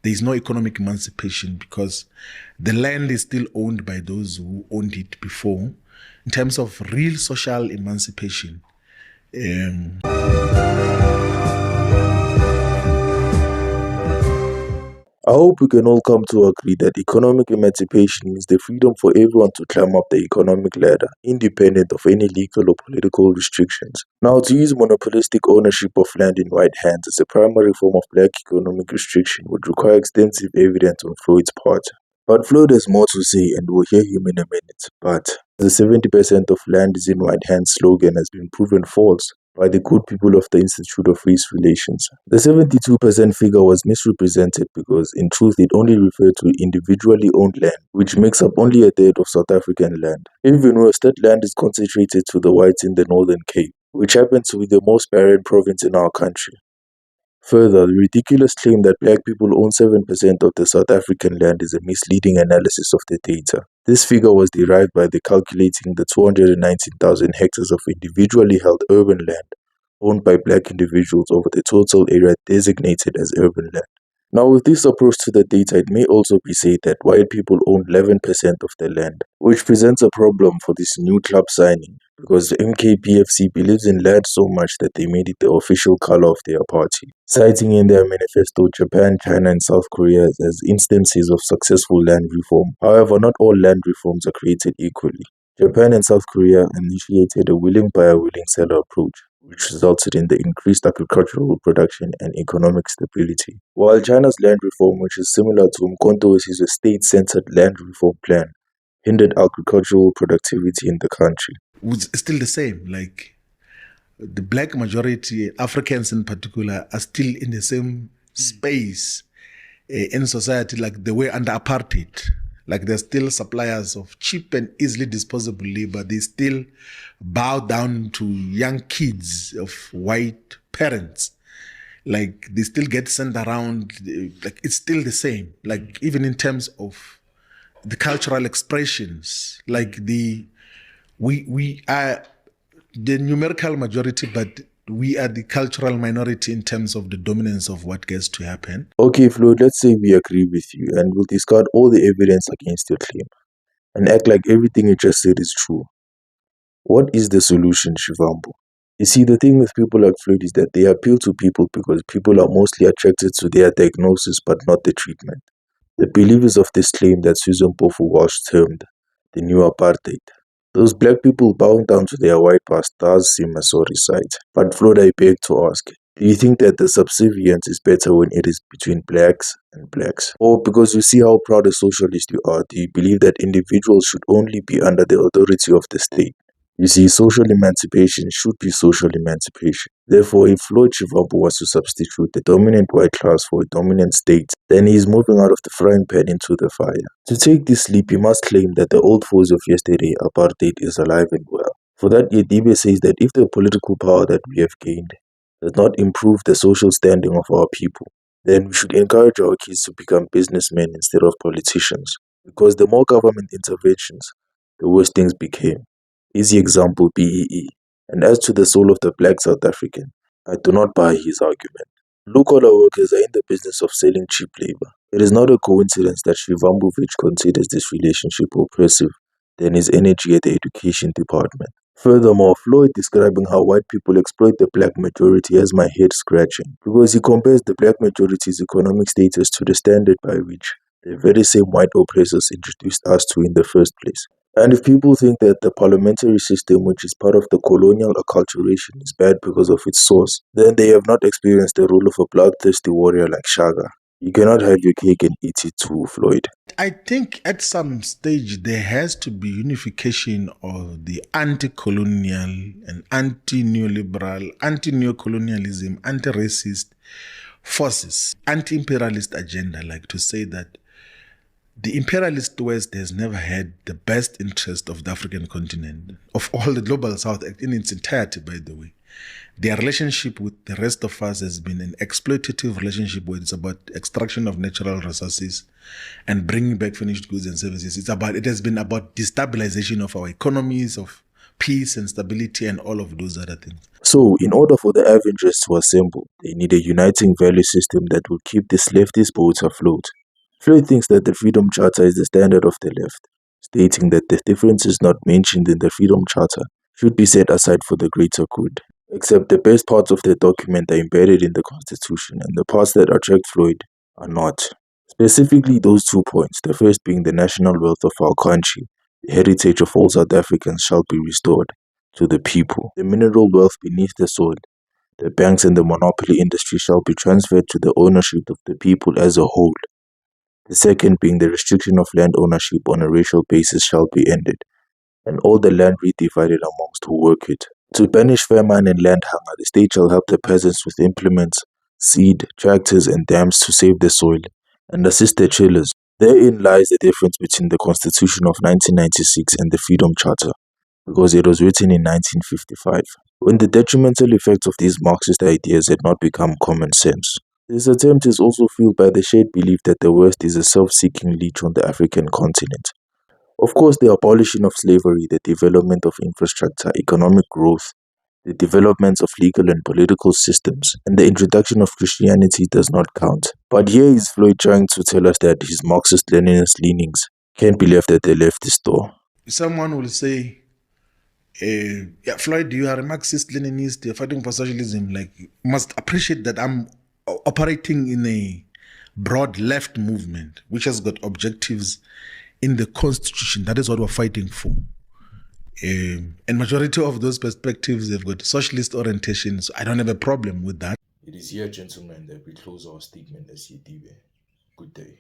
there is no economic emancipation because the land is still owned by those who owned it before. In terms of real social emancipation, I hope we can all come to agree that economic emancipation means the freedom for everyone to climb up the economic ladder, independent of any legal or political restrictions. Now, to use monopolistic ownership of land in white hands as a primary form of black economic restriction would require extensive evidence on Floyd's part. But Floyd has more to say, and we'll hear him in a minute. But the 70% of land is in white hands slogan has been proven false by the good people of the Institute of Race Relations. The 72% figure was misrepresented because, in truth, it only referred to individually owned land, which makes up only a third of South African land. Even worse, that land is concentrated to the whites in the Northern Cape, which happens to be the most barren province in our country. Further, the ridiculous claim that black people own 7% of the South African land is a misleading analysis of the data. This figure was derived by calculating the 219,000 hectares of individually held urban land owned by black individuals over the total area designated as urban land. Now, with this approach to the data, it may also be said that white people own 11% of the land, which presents a problem for this new club signing, because the MKPFC believes in land so much that they made it the official color of their party, citing in their manifesto Japan, China, and South Korea as instances of successful land reform. However, not all land reforms are created equally. Japan and South Korea initiated a willing buyer, willing seller approach, which resulted in the increased agricultural production and economic stability. While China's land reform, which is similar to Umkhonto's state-centered land reform plan, hindered agricultural productivity in the country. It's still the same. Like the black majority, Africans in particular, are still in the same space in society, like they were under apartheid. Like they're still suppliers of cheap and easily disposable labor. They still bow down to young kids of white parents. Like they still get sent around. Like it's still the same. Like even in terms of the cultural expressions, like we are the numerical majority, but we are the cultural minority in terms of the dominance of what gets to happen. Okay, Floyd, let's say we agree with you and we'll discard all the evidence against your claim and act like everything you just said is true. What is the solution, Shivambu? You see, the thing with people like Floyd is that they appeal to people because people are mostly attracted to their diagnosis but not the treatment. The believers of this claim that Susan Mpofu Walsh termed the new apartheid. Those black people bowing down to their white past does seem a sorry sight. But Floyd, I beg to ask, do you think that the subservience is better when it is between blacks and blacks? Or because you see how proud a socialist you are, do you believe that individuals should only be under the authority of the state? You see, social emancipation should be social emancipation. Therefore, if Floyd Shivambu was to substitute the dominant white class for a dominant state, then he is moving out of the frying pan into the fire. To take this leap, he must claim that the old foes of yesterday, apartheid, is alive and well. For that, YEDIBE says that if the political power that we have gained does not improve the social standing of our people, then we should encourage our kids to become businessmen instead of politicians. Because the more government interventions, the worse things became. Easy example, BEE. And as to the soul of the black South African, I do not buy his argument. Blue-collar workers are in the business of selling cheap labor. It is not a coincidence that Shivambu considers this relationship oppressive than his energy at the education department. Furthermore, Floyd describing how white people exploit the black majority has my head scratching, because he compares the black majority's economic status to the standard by which the very same white oppressors introduced us to in the first place. And if people think that the parliamentary system, which is part of the colonial acculturation, is bad because of its source, then they have not experienced the rule of a bloodthirsty warrior like Shaka. You cannot have your cake and eat it too, Floyd. I think at some stage there has to be unification of the anti-colonial and anti-neoliberal, anti-neocolonialism, anti-racist forces, anti-imperialist agenda, like to say that the imperialist West has never had the best interest of the African continent, of all the global South in its entirety, by the way. Their relationship with the rest of us has been an exploitative relationship where it's about extraction of natural resources and bringing back finished goods and services. It has been about destabilization of our economies, of peace and stability and all of those other things. So, in order for the Avengers to assemble, they need a uniting value system that will keep this leftist boat afloat. Floyd thinks that the Freedom Charter is the standard of the left, stating that the differences not mentioned in the Freedom Charter should be set aside for the greater good. Except the best parts of the document are embedded in the Constitution, and the parts that attract Floyd are not. Specifically those 2 points, the first being the national wealth of our country, the heritage of all South Africans shall be restored to the people. The mineral wealth beneath the soil, the banks and the monopoly industry shall be transferred to the ownership of the people as a whole. The second being the restriction of land ownership on a racial basis shall be ended, and all the land redivided amongst who work it. To banish famine and land hunger, the state shall help the peasants with implements, seed, tractors, and dams to save the soil, and assist the tillers. Therein lies the difference between the Constitution of 1996 and the Freedom Charter, because it was written in 1955, when the detrimental effects of these Marxist ideas had not become common sense. This attempt is also fueled by the shared belief that the West is a self-seeking leech on the African continent. Of course, the abolition of slavery, the development of infrastructure, economic growth, the development of legal and political systems, and the introduction of Christianity does not count. But here is Floyd trying to tell us that his Marxist-Leninist leanings can't be left at the leftist door. Someone will say, yeah, Floyd, you are a Marxist-Leninist, you're fighting for socialism. Like, you must appreciate that I'm operating in a broad left movement, which has got objectives in the Constitution. That is what we're fighting for. And majority of those perspectives, they've got socialist orientations. So I don't have a problem with that. It is here, gentlemen, that we close our statement as YEDIBE. Good day.